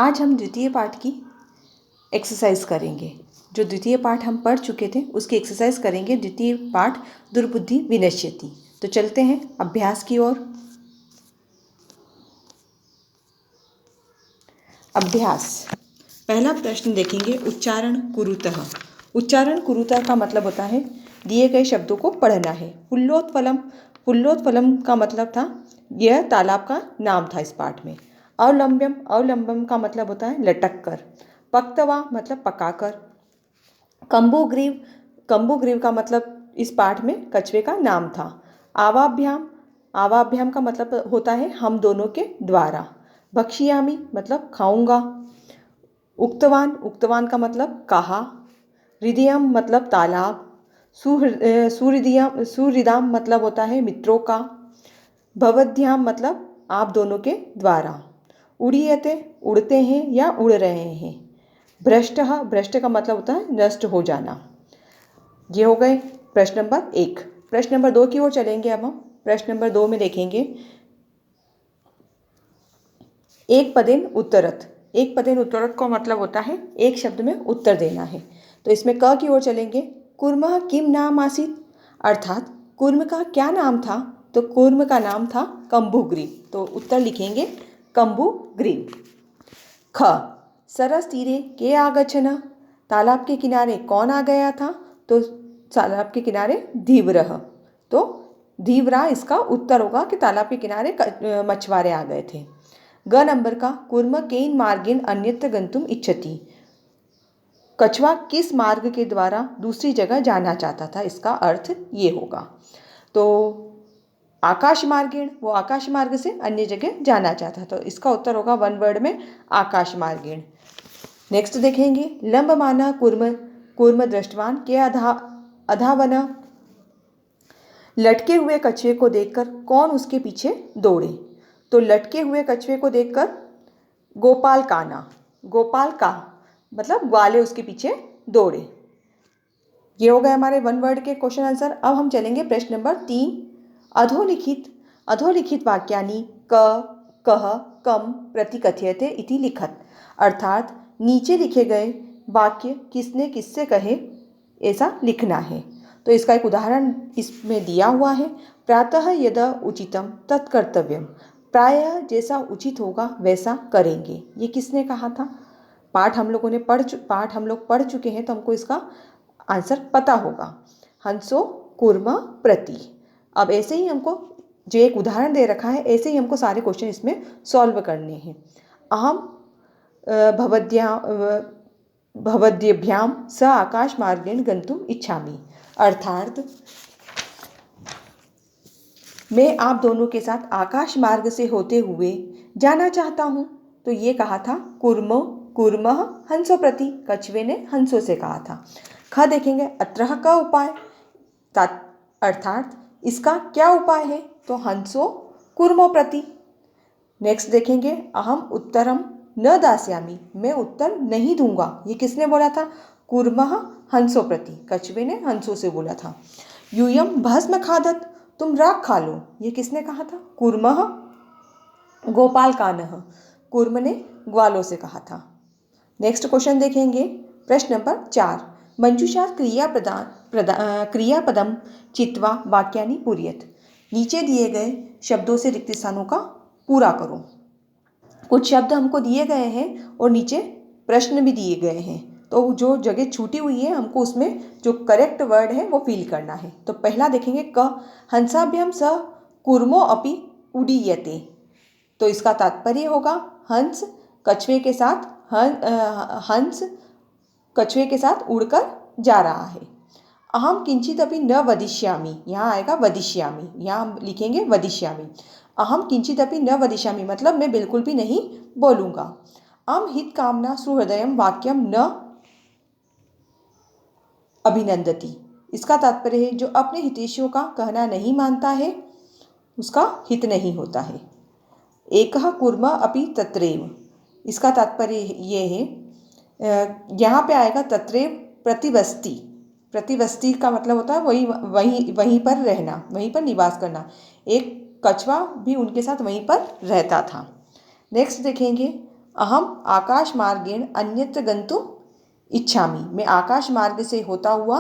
आज हम द्वितीय पाठ की एक्सरसाइज करेंगे। जो द्वितीय पाठ हम पढ़ चुके थे उसकी एक्सरसाइज करेंगे। द्वितीय पाठ दुर्बुद्धि विनश्यति। तो चलते हैं अभ्यास की ओर। अभ्यास पहला प्रश्न देखेंगे, उच्चारण कुरुतः। उच्चारण कुरुतः का मतलब होता है दिए गए शब्दों को पढ़ना है। पुल्लोत्पलम, पुल्लोत्पलम का मतलब था यह तालाब का नाम था इस पाठ में। अवलंब्यम, अवलंबम का मतलब होता है लटक कर। पक्तवा मतलब पकाकर। कंबुग्रीव, कंबुग्रीव का मतलब इस पाठ में कछुए का नाम था। आवाभ्याम, आवाभ्याम का मतलब होता है हम दोनों के द्वारा। भक्ष्यामि मतलब खाऊंगा। उक्तवान, उक्तवान का मतलब कहा। हृदयम मतलब तालाब। सुहृदयम, सुहृदाम मतलब होता है मित्रों का। भवद्भ्याम मतलब आप दोनों के द्वारा। उड़ीयते उड़ते हैं या उड़ रहे हैं। भ्रष्टः, भ्रष्ट का मतलब होता है नष्ट हो जाना। ये हो गए प्रश्न नंबर 1। प्रश्न नंबर 2 की ओर चलेंगे। अब हम प्रश्न नंबर 2 में देखेंगे, एक पदेन उत्तरत। एक पदेन उत्तरत का मतलब होता है एक शब्द में उत्तर देना है। तो इसमें क की ओर चलेंगे। कुर्मः किम नाम आसीत्, अर्थात कुर्म का क्या नाम था। तो कुर्म का नाम था कंबुग्रीव। तो उत्तर लिखेंगे कंबुग्रीव। ख, सरस तीरे के आगच्छन, तालाब के किनारे कौन आ गया था। तो तालाब के किनारे धीवरः। तो धीवरा इसका उत्तर होगा कि तालाब के किनारे मछुआरे आ गए थे। ग नंबर का, कुर्म केन मार्गेन अन्यत्र गंतुम इच्छति, कछुआ किस मार्ग के द्वारा दूसरी जगह जाना चाहता था। इसका अर्थ ये होगा। तो आकाश मार्गेण, वो आकाश मार्ग से अन्य जगह जाना चाहता। तो इसका उत्तर होगा वन वर्ड में आकाश मार्गेण। नेक्स्ट देखेंगे, लंबमाना कुर्म, कुर्म दृष्टवान के अधावन, लटके हुए कछुए को देखकर कौन उसके पीछे दौड़े। तो लटके हुए कछुए को देखकर गोपाल काना, गोपाल का मतलब ग्वाले उसके पीछे दौड़े। ये हो गए हमारे वन वर्ड के क्वेश्चन आंसर। अब हम चलेंगे प्रश्न नंबर 3। अधोलिखित, अधोलिखित वाक्यानि क, कह, कम प्रतिकथ्यते इति लिखत, अर्थात नीचे लिखे गए वाक्य किसने किससे कहे ऐसा लिखना है। तो इसका एक उदाहरण इसमें दिया हुआ है। प्रातः यदा उचितम तत्कर्तव्यम, प्रायः जैसा उचित होगा वैसा करेंगे। ये किसने कहा था। पाठ हम लोग पढ़ चुके हैं तो हमको इसका आंसर पता होगा। हंसो कुर्म प्रति। अब ऐसे ही हमको जो एक उदाहरण दे रखा है ऐसे ही हमको सारे क्वेश्चन इसमें सॉल्व करने हैं। अहम भवद्भ्याम स आकाश मार्गेण गंतुम इच्छामि, अर्थात मैं आप दोनों के साथ आकाश मार्ग से होते हुए जाना चाहता हूँ। तो ये कहा था कुर्मो, कुर्मः हंसो प्रति, कछुए ने हंसों से कहा था। ख देखेंगे, अत्रः का उपाय, अर्थात इसका क्या उपाय है। तो हंसो कुर्मो प्रति। नेक्स्ट देखेंगे, अहम उत्तरम न दास्यामि, मैं उत्तर नहीं दूंगा। ये किसने बोला था। कुर्मः हंसो प्रति, कछुए ने हंसों से बोला था। यूयम भस्म खादत, तुम राख खा लो। ये किसने कहा था। कुर्मः गोपाल कानः, कुर्म ने ग्वालों से कहा था। नेक्स्ट क्वेश्चन देखेंगे, प्रश्न नंबर 4। मंजूषा क्रियापदम चित्वा वाक्यानि पूरयत, नीचे दिए गए शब्दों से रिक्त स्थानों का पूरा करो। कुछ शब्द हमको दिए गए हैं और नीचे प्रश्न भी दिए गए हैं। तो जो जगह छूटी हुई है हमको उसमें जो करेक्ट वर्ड है वो फिल करना है। तो पहला देखेंगे, क, हंसाभ्याम स कुर्मो अपि उडीयते। तो इसका तात्पर्य होगा हंस कछुए के साथ हंस कछुए के साथ उड़कर जा रहा है। अहम किंचित अपि न वदिष्यामि, यहाँ आएगा वदिष्यामि, यहाँ हम लिखेंगे वदिष्यामि। अहम किंचित अपि न वदिष्यामि मतलब मैं बिल्कुल भी नहीं बोलूँगा। अहम हित कामना सुहृदयम वाक्यम न अभिनंदति, इसका तात्पर्य है जो अपने हितैषियों का कहना नहीं मानता है उसका हित नहीं होता है। एकः कुर्म अपि तत्रैव, इसका तात्पर्य ये है यहाँ पे आएगा तत्रैव प्रतिवस्ति। प्रतिवस्ति का मतलब होता है वहीं पर रहना, वहीं पर निवास करना। एक कछुआ भी उनके साथ वहीं पर रहता था। नेक्स्ट देखेंगे, अहम आकाश मार्गेण अन्यत्र गंतुम इच्छामि। मैं आकाश मार्ग से होता हुआ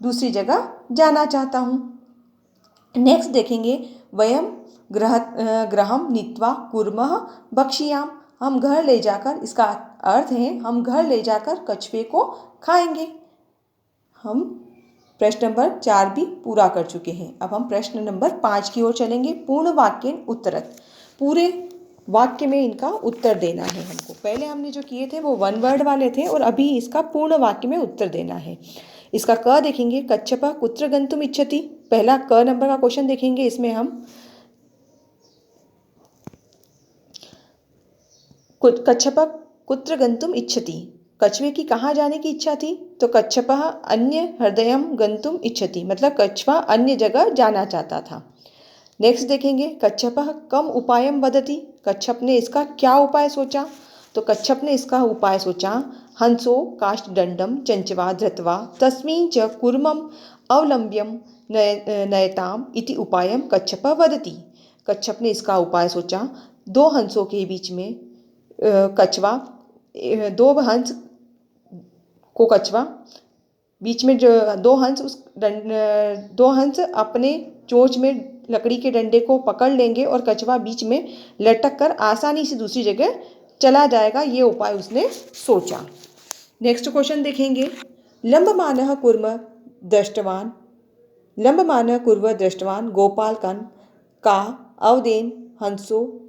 दूसरी जगह जाना चाहता हूँ। नेक्स्ट देखेंगे वयम गृहम नीत्वा कुर्मः भक्ष्याम। हम घर ले जाकर, इसका अर्थ है हम घर ले जाकर कछुए को खाएंगे। हम प्रश्न नंबर 4 भी पूरा कर चुके हैं। अब हम प्रश्न नंबर 5 की ओर चलेंगे। पूर्ण वाक्येन उत्तरत। पूरे वाक्य में इनका उत्तर देना है हमको। पहले हमने जो किए थे वो 1 वर्ड वाले थे और अभी इसका पूर्ण वाक्य में उत्तर देना है। इसका क देखेंगे, कच्छपः कुत्र गंतुम इच्छति। पहला क नंबर का क्वेश्चन देखेंगे। इसमें हम कच्छपः कुत्र गंतुम इच्छति, कछुए की कहाँ जाने की इच्छा थी? तो कच्छपः अन्य हृदयम गंतुम इच्छति, मतलब कछुआ अन्य जगह जाना चाहता था। नेक्स्ट देखेंगे, कच्छपः कम उपायम वदति। कच्छप ने इसका क्या उपाय सोचा? तो कच्छप ने इसका उपाय सोचा, हंसो काष्ठदंडम चंचवा धृत्वा तस्मिन् च कूर्मम अवलंब्यम नयताम इति उपायम कच्छपः वदति। कच्छप ने इसका उपाय सोचा, दो हंसों के बीच में कछुआ, दो हंस को कछुआ बीच में जो दो हंस अपने चोंच में लकड़ी के डंडे को पकड़ लेंगे और कछुआ बीच में लटक कर आसानी से दूसरी जगह चला जाएगा। ये उपाय उसने सोचा। नेक्स्ट क्वेश्चन देखेंगे, लंबमानः कुर्व दृष्टवान गोपालकन का अवदेन हंसो।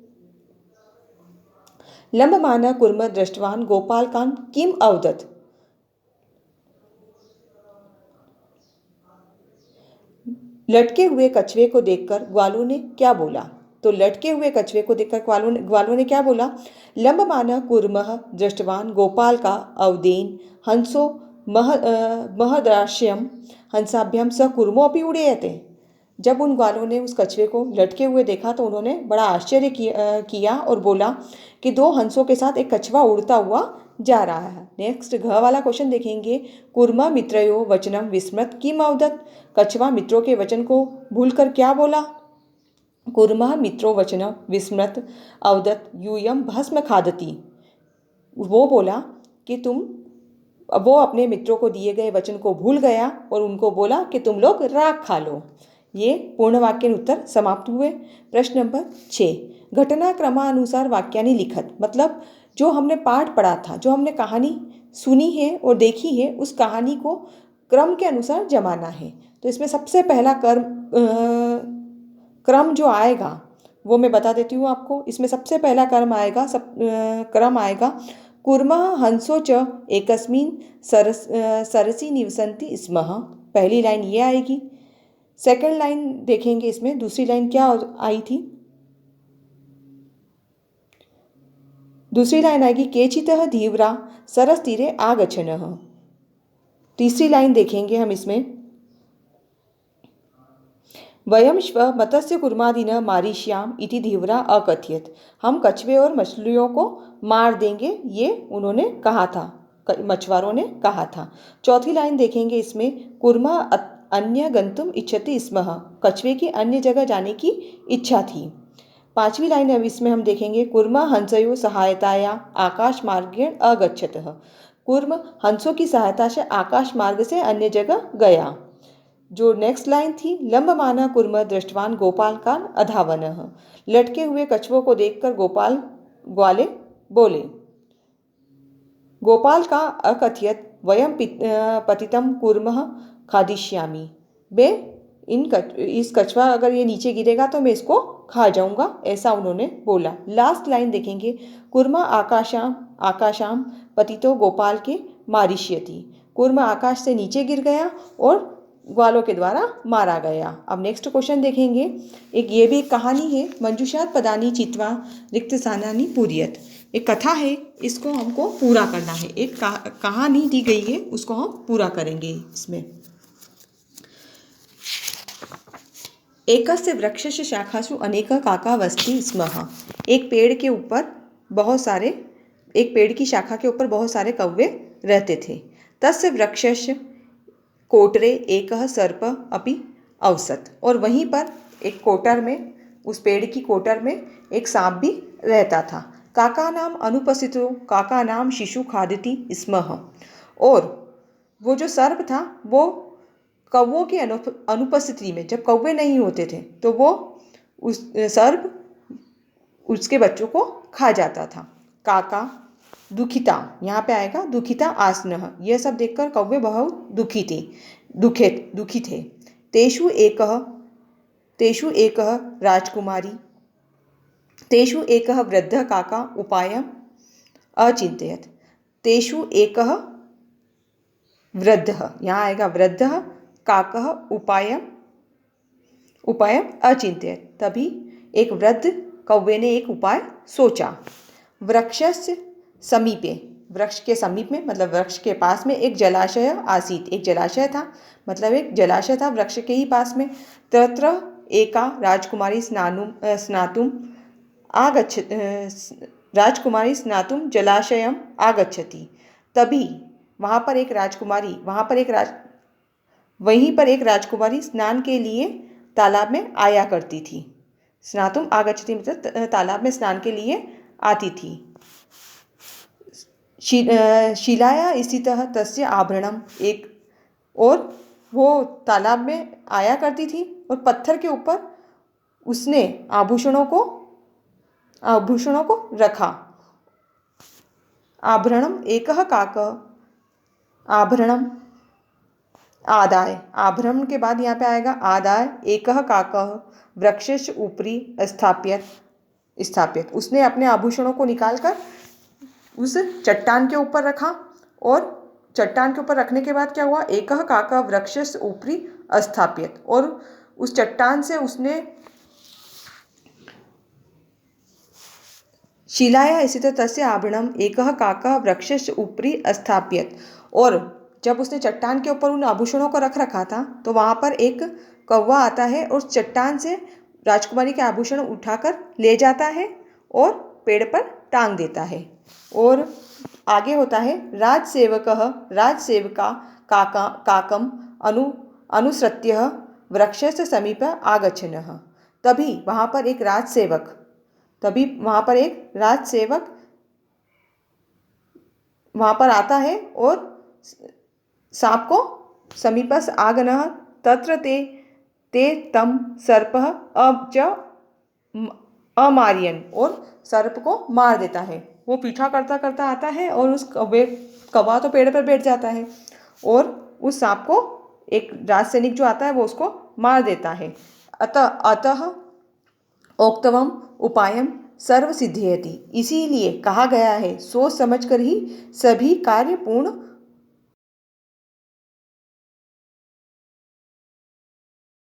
लंबमानः कुर्म दृष्टवान गोपालकान किम अवदत्। लटके हुए कछुए को देखकर ग्वालों ने क्या बोला? तो लटके हुए कछुए को देखकर ग्वालों ने क्या बोला? लंबमानः कुर्मः दृष्टवान गोपाल का अवदेन हंसो महदाश्यम हंसाभ्यम स कुर्मो अपि उड़ेयते। जब उन ग्वालों ने उस कछुए को लटके हुए देखा तो उन्होंने बड़ा आश्चर्य किया और बोला कि दो हंसों के साथ एक कछुआ उड़ता हुआ जा रहा है। नेक्स्ट घ वाला क्वेश्चन देखेंगे, कुर्मा मित्रयो वचनम विस्मृत किम अवदत्। कछुआ मित्रों के वचन को भूलकर क्या बोला? कुर्मा मित्रो वचनम विस्मृत अवदत् यूयम भस्म खादति। वो बोला कि वो अपने मित्रों को दिए गए वचन को भूल गया और उनको बोला कि तुम लोग राख खा लो। ये पूर्ण वाक्य उत्तर समाप्त हुए। प्रश्न नंबर 6, घटनाक्रमानुसार वाक्यानि लिखत। मतलब जो हमने पाठ पढ़ा था, जो हमने कहानी सुनी है और देखी है, उस कहानी को क्रम के अनुसार जमाना है। तो इसमें सबसे पहला क्रम जो आएगा वो मैं बता देती हूँ आपको। इसमें सबसे पहला क्रम आएगा कुर्मः हंसो च एकस्मिन् सरसि निवसन्ति स्मः। पहली लाइन ये आएगी। सेकंड लाइन देखेंगे, इसमें दूसरी लाइन क्या आई थी? दूसरी लाइन आएगी केचितः धीव्रा सरस तीरे आगच्छनः। तीसरी लाइन देखेंगे हम इसमें, वयम श्व मत्स्य कुर्मादिनः मारिष्याम इति धीव्रा अकथयत्। हम कछुए और मछलियों को मार देंगे, ये उन्होंने कहा था, मछुआरों ने कहा था। चौथी लाइन देखेंगे इसमें, कुर्मा अन्य गंतुम इच्छति स्मः। कछुए की अन्य जगह जाने की इच्छा थी। पांचवी लाइन अब इसमें हम देखेंगे, कुर्मा हंसयो सहायताया आकाश मार्गेण अगच्छतः। कुर्म हंसों की सहायता से आकाश मार्ग से अन्य जगह गया। जो नेक्स्ट लाइन थी, लंबमानः कुर्म दृष्टवान गोपाल का अधावनः। लटके हुए कछुओं को देखकर ग्वाले बोले। गोपाल का अकथयत वयम पतितम कुर्मः खादिष्यामि। इस कछुआ अगर ये नीचे गिरेगा तो मैं इसको खा जाऊंगा, ऐसा उन्होंने बोला। लास्ट लाइन देखेंगे, कुर्मा आकाशाम पतितो गोपाल के मारिष्यति। कुर्मा आकाश से नीचे गिर गया और ग्वालों के द्वारा मारा गया। अब नेक्स्ट क्वेश्चन देखेंगे, ये भी एक कहानी है। मंजुषात पदानि चित्वा रिक्त स्थानानि पूरयत। एक कथा है, इसको हमको पूरा करना है। एक कहानी दी गई है, उसको हम पूरा करेंगे। इसमें एकस्य वृक्षस्य शाखासु अनेक काकावस्ति स्मः। एक पेड़ की शाखा के ऊपर बहुत सारे कौवे रहते थे। तस्य वृक्षस्य कोटरे एकः सर्प अपि अवसत। और वहीं पर एक कोटर में, उस पेड़ की कोटर में एक सांप भी रहता था। काका नाम अनुपस्थितो काका नाम शिशु खादति स्म। और वो जो सर्प था वो कौवों की अनुपस्थिति में, जब कौवे नहीं होते थे तो वो उस सर्प उसके बच्चों को खा जाता था। काका दुखिता, यहाँ पे आएगा दुखिता आसनः, यह सब देखकर कौवे बहुत दुखी थे। तेषु एकः राजकुमारी, तेषु एकः वृद्धः काका उपायम् अचिन्तयत्। तेषु एकः वृद्धः, यहाँ आएगा वृद्धः काकः उपायम् अचिन्तयत्। तभी एक वृद्ध कौवे ने एक उपाय सोचा। वृक्षस्य समीपे, वृक्ष के समीप में मतलब वृक्ष के पास में एक जलाशय आसीत्, एक जलाशय था, मतलब एक जलाशय था वृक्ष के ही पास में। तत्र एका राजकुमारी स्नातुं जलाशयम् आगच्छति। तभी वहीं पर एक राजकुमारी स्नान के लिए तालाब में आया करती थी। स्नातुम आगच्छति मतलब तालाब में स्नान के लिए आती थी। शिलाया स्थितः तस्य आभरणम, एक और वो तालाब में आया करती थी और पत्थर के ऊपर उसने आभूषणों को रखा। आभरणम एकः काकः, आभरणम आदाय, आभरण के बाद यहाँ पे आएगा आदाय, एकः काकः वृक्षस्य उपरि स्थाप्यत, उसने अपने आभूषणों को निकालकर उस चट्टान के ऊपर रखा। और चट्टान के ऊपर रखने के बाद क्या हुआ, एकः काकः वृक्षस्य उपरि स्थाप्यत, और उस चट्टान से उसने शिलाया स्थित तस्य आभरणम एकः काकः वृक्षस्य उपरि स्थाप्यत, और जब उसने चट्टान के ऊपर उन आभूषणों को रख रखा था तो वहाँ पर एक कौवा आता है और चट्टान से राजकुमारी के आभूषण उठाकर ले जाता है और पेड़ पर टांग देता है। और आगे होता है राजसेवका काकम अनुसृत्य वृक्षस्य समीपे आगच्छनः। तभी वहाँ पर एक राजसेवक वहाँ पर आता है और सांप को समीपस आगनः तत्र ते तं सर्पः अमारयन्, और सर्प को मार देता है। वो पीछा करता करता आता है और उस कौवा तो पेड़ पर बैठ जाता है और उस सांप को एक राजसैनिक जो आता है वो उसको मार देता है। अतः उक्तवम उपायम सर्व सिद्ध्यति, इसीलिए कहा गया है सोच समझकर ही सभी कार्य पूर्ण